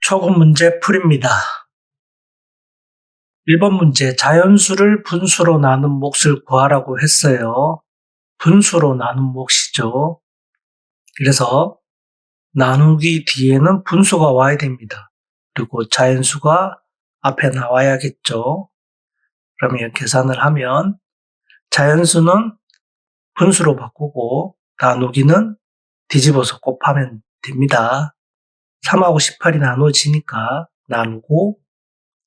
초급 문제 풀이입니다. 1번 문제, 자연수를 분수로 나눈 몫을 구하라고 했어요. 분수로 나눈 몫이죠. 그래서 나누기 뒤에는 분수가 와야 됩니다. 그리고 자연수가 앞에 나와야겠죠. 그러면 계산을 하면 자연수는 분수로 바꾸고 나누기는 뒤집어서 곱하면 됩니다. 3하고 18이 나눠지니까 나누고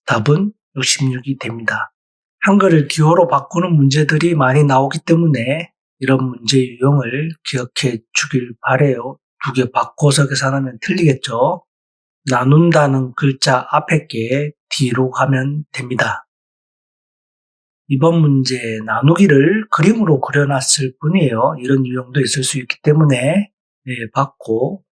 답은 66이 됩니다. 한글을 기호로 바꾸는 문제들이 많이 나오기 때문에 이런 문제 유형을 기억해 주길 바래요. 두 개 바꿔서 계산하면 틀리겠죠. 나눈다는 글자 앞에 게 뒤로 가면 됩니다. 이번 문제 나누기를 그림으로 그려놨을 뿐이에요. 이런 유형도 있을 수 있기 때문에 받고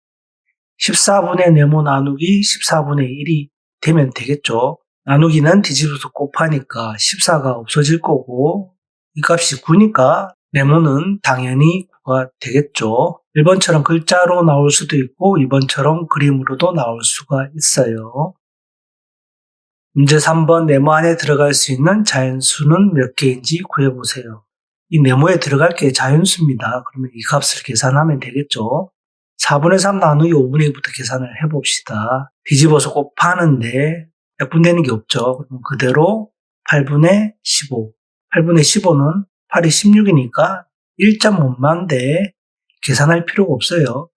14분의 네모 나누기 14분의 1이 되면 되겠죠. 나누기는 뒤집어서 곱하니까 14가 없어질 거고 이 값이 9니까 네모는 당연히 9가 되겠죠. 1번처럼 글자로 나올 수도 있고 2번처럼 그림으로도 나올 수가 있어요. 문제 3번 네모 안에 들어갈 수 있는 자연수는 몇 개인지 구해보세요. 이 네모에 들어갈 게 자연수입니다. 그러면 이 값을 계산하면 되겠죠. 4분의 3 나누기 5분의 2부터 계산을 해봅시다. 뒤집어서 곱하는데 약분되는 게 없죠. 그럼 그대로 8분의 15. 8분의 15는 8이 16이니까 1.5만인데 계산할 필요가 없어요.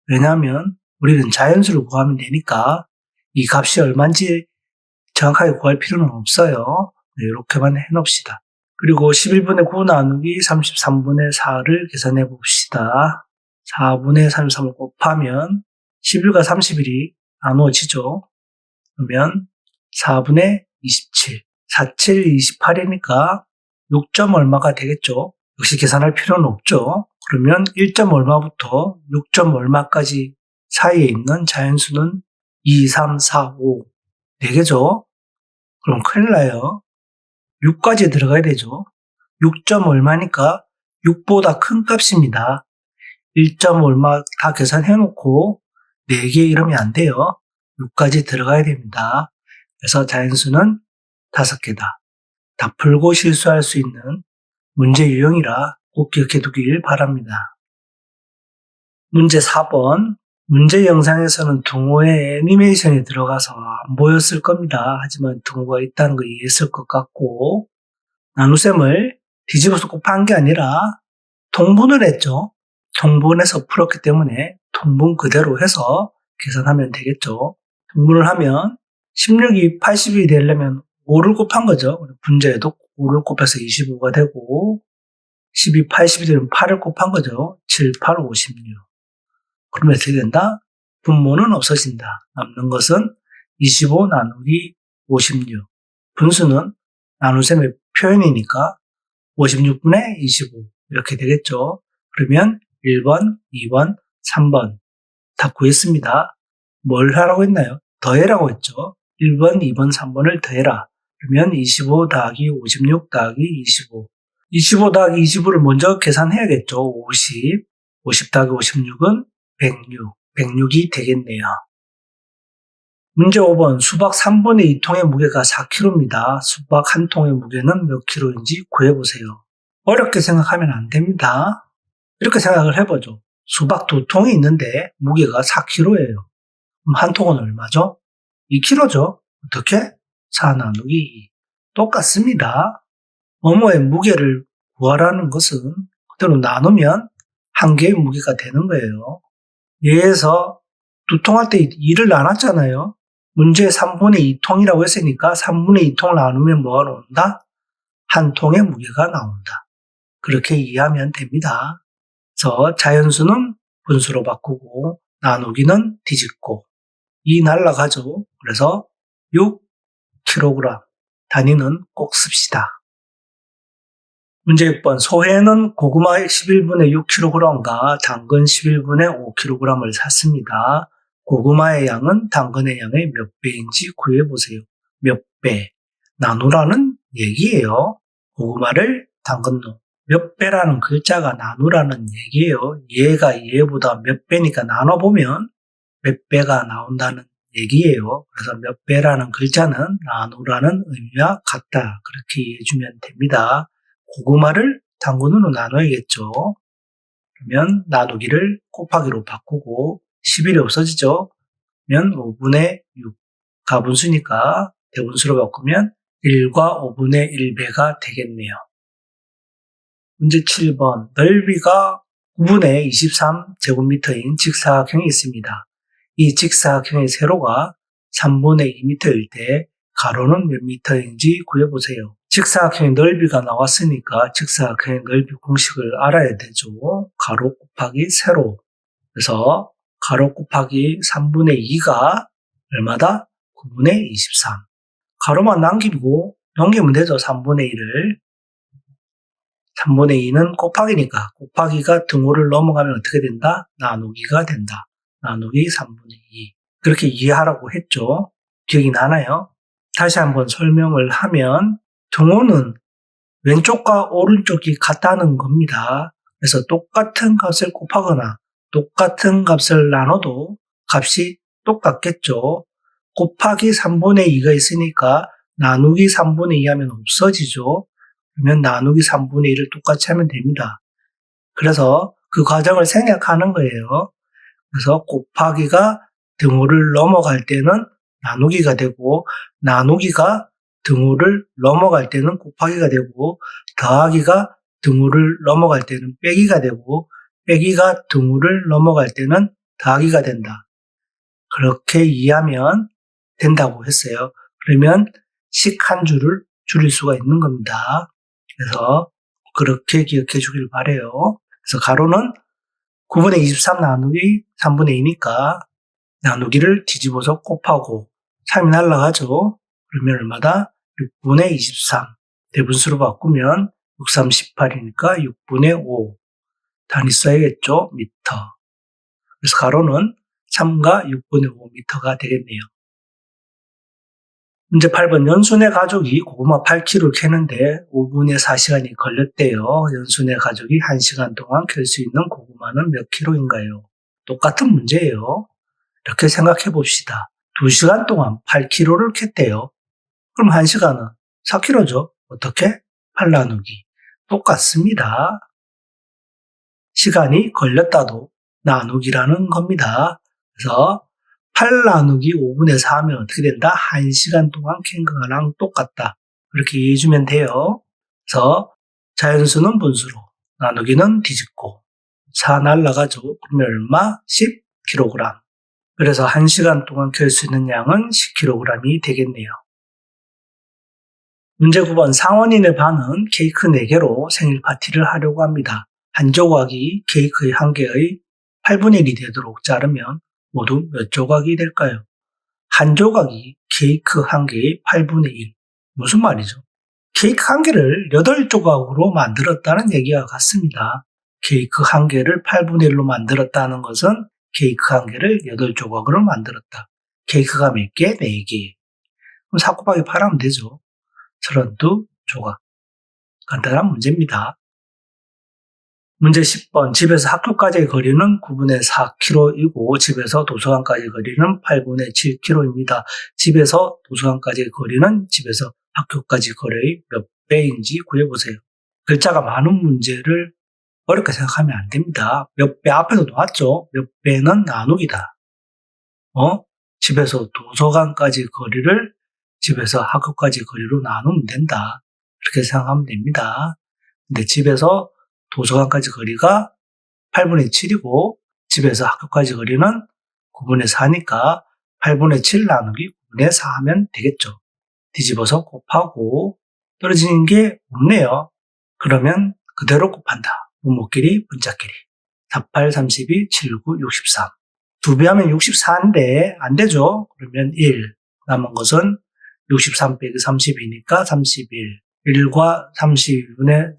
왜냐하면 우리는 자연수를 구하면 되니까 이 값이 얼마인지 정확하게 구할 필요는 없어요. 이렇게만 해놓읍시다. 그리고 11분의 9 나누기 33분의 4를 계산해 봅시다. 4분의 33을 곱하면 11과 31이 나누어지죠. 그러면 4분의 27, 47, 28이니까 6점 얼마가 되겠죠. 역시 계산할 필요는 없죠. 그러면 1점 얼마부터 6점 얼마까지 사이에 있는 자연수는 2, 3, 4, 5, 4개죠. 그럼 큰일 나요. 6까지 들어가야 되죠. 6점 얼마니까 6보다 큰 값입니다. 1점 얼마 다 계산해놓고 4개 이러면 안 돼요. 6까지 들어가야 됩니다. 그래서 자연수는 5개다. 다 풀고 실수할 수 있는 문제 유형이라 꼭 기억해 두길 바랍니다. 문제 4번. 문제 영상에서는 등호에 애니메이션이 들어가서 안 보였을 겁니다. 하지만 등호가 있다는 거 이해했을 것 같고 나눗셈을 뒤집어서 곱한 게 아니라 통분을 했죠. 통분해서 풀었기 때문에 통분 그대로 해서 계산하면 되겠죠. 통분을 하면 16이 80이 되려면 5를 곱한 거죠. 분자에도 5를 곱해서 25가 되고 10이 80이 되면 8을 곱한 거죠. 7, 8, 56. 그러면 어떻게 된다? 분모는 없어진다. 남는 것은 25 나누기 56. 분수는 나눗셈의 표현이니까 56분의 25 이렇게 되겠죠. 그러면 1번, 2번, 3번 다 구했습니다. 뭘 하라고 했나요? 더해라고 했죠. 1번, 2번, 3번을 더해라. 그러면 25 더하기 56 더하기 25. 25 더하기 25를 먼저 계산해야겠죠. 50. 50 더하기 56은 106. 106이 되겠네요. 문제 5번. 수박 3분의 2통의 무게가 4kg입니다. 수박 한 통의 무게는 몇 킬로인지 구해보세요. 어렵게 생각하면 안 됩니다. 이렇게 생각을 해보죠. 수박 2통이 있는데 무게가 4kg예요. 그럼 한 통은 얼마죠? 2kg죠. 어떻게? 4 나누기 2. 똑같습니다. 뭐뭐의 무게를 구하라는 것은 그대로 나누면 한 개의 무게가 되는 거예요. 얘에서 2통 할 때 2를 나눴잖아요. 문제에 3분의 2통이라고 했으니까 3분의 2통을 나누면 뭐가 나온다? 한 통의 무게가 나온다. 그렇게 이해하면 됩니다. 그래서 자연수는 분수로 바꾸고 나누기는 뒤집고 2 날라가죠. 그래서 6kg. 단위는 꼭 씁시다. 문제 6번. 소혜는 고구마 11분의 6kg과 당근 11분의 5kg을 샀습니다. 고구마의 양은 당근의 양의 몇 배인지 구해보세요. 몇 배. 나누라는 얘기예요. 고구마를 당근로. 몇 배라는 글자가 나누라는 얘기예요. 얘가 얘보다 몇 배니까 나눠보면 몇 배가 나온다는 얘기예요. 그래서 몇 배라는 글자는 나누라는 의미와 같다. 그렇게 이해해주면 됩니다. 고구마를 단군으로 나눠야겠죠. 그러면 나누기를 곱하기로 바꾸고 11이 없어지죠. 그러면 5분의 6 가분수니까 대분수로 바꾸면 1과 5분의 1배가 되겠네요. 문제 7번 넓이가 9분의 23제곱미터인 직사각형이 있습니다. 이 직사각형의 세로가 3분의 2m일 때 가로는 몇 미터인지 구해보세요. 직사각형의 넓이가 나왔으니까 직사각형의 넓이 공식을 알아야 되죠. 가로 곱하기 세로. 그래서 가로 곱하기 3분의 2가 얼마다? 9분의 23. 가로만 넘기면 되죠. 3분의 1을. 3분의 2는 곱하기니까 곱하기가 등호를 넘어가면 어떻게 된다? 나누기가 된다. 나누기 3분의 2. 그렇게 이해하라고 했죠. 기억이 나나요? 다시 한번 설명을 하면 등호는 왼쪽과 오른쪽이 같다는 겁니다. 그래서 똑같은 값을 곱하거나 똑같은 값을 나눠도 값이 똑같겠죠. 곱하기 3분의 2가 있으니까 나누기 3분의 2 하면 없어지죠. 그러면 나누기 3분의 1을 똑같이 하면 됩니다. 그래서 그 과정을 생략하는 거예요. 그래서 곱하기가 등호를 넘어갈 때는 나누기가 되고 나누기가 등호를 넘어갈 때는 곱하기가 되고 더하기가 등호를 넘어갈 때는 빼기가 되고 빼기가 등호를 넘어갈 때는 더하기가 된다. 그렇게 이해하면 된다고 했어요. 그러면 식 한 줄을 줄일 수가 있는 겁니다. 그래서 그렇게 기억해 주길 바래요. 그래서 가로는 9분의 23 나누기 3분의 2니까 나누기를 뒤집어서 곱하고 3이 날라가죠. 그러면 얼마다? 6분의 23. 대분수로 바꾸면 6, 3, 18이니까 6분의 5. 단위 써야겠죠? 미터. 그래서 가로는 3과 6분의 5m가 되겠네요. 문제 8번 연순의 가족이 고구마 8kg를 캐는데 5분의 4시간이 걸렸대요. 연순의 가족이 1시간 동안 캘 수 있는 고구마는 몇 킬로인가요? 똑같은 문제예요. 이렇게 생각해 봅시다. 2시간 동안 8kg를 캤대요. 그럼 1시간은 4kg죠. 어떻게? 8 나누기. 똑같습니다. 시간이 걸렸다도 나누기라는 겁니다. 그래서 8 나누기 5분의 4 하면 어떻게 된다? 1시간 동안 캔 거랑 똑같다. 그렇게 이해해주면 돼요. 그래서 자연수는 분수로, 나누기는 뒤집고 4 날라가죠. 그러면 얼마? 10kg. 그래서 1시간 동안 캘 수 있는 양은 10kg이 되겠네요. 문제 9번 상원인의 반은 케이크 4개로 생일 파티를 하려고 합니다. 한 조각이 케이크의 한 개의 8분의 1이 되도록 자르면 모두 몇 조각이 될까요? 한 조각이 케이크 한 개의 8분의 1. 무슨 말이죠? 케이크 한 개를 8조각으로 만들었다는 얘기와 같습니다. 케이크 한 개를 8분의 1로 만들었다는 것은 케이크 한 개를 8조각으로 만들었다. 케이크가 몇 개? 4개. 그럼 4 곱하기 8 하면 되죠. 32조각. 간단한 문제입니다. 문제 10번 집에서 학교까지의 거리는 9분의 4km이고 집에서 도서관까지의 거리는 8분의 7km입니다. 집에서 도서관까지의 거리는 집에서 학교까지 거리의 몇 배인지 구해보세요. 글자가 많은 문제를 어렵게 생각하면 안 됩니다. 몇 배 앞에도 나왔죠. 몇 배는 나누기다. 집에서 도서관까지 거리를 집에서 학교까지 거리로 나누면 된다. 그렇게 생각하면 됩니다. 근데 집에서 도서관까지 거리가 8분의 7이고 집에서 학교까지 거리는 9분의 4니까 8분의 7 나누기 9분의 4 하면 되겠죠. 뒤집어서 곱하고 떨어지는 게 없네요. 그러면 그대로 곱한다. 분모끼리 분자끼리. 4, 8, 32, 7, 9, 63. 2배 하면 64인데 안 되죠. 그러면 1. 남은 것은 63 빼기 32니까 31. 1과 32분의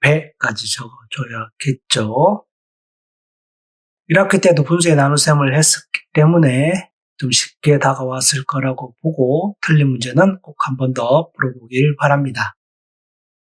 31배까지 적어줘야겠죠. 1학기 때도 분수의 나눗셈을 했었기 때문에 좀 쉽게 다가왔을 거라고 보고 틀린 문제는 꼭 한 번 더 풀어보길 바랍니다.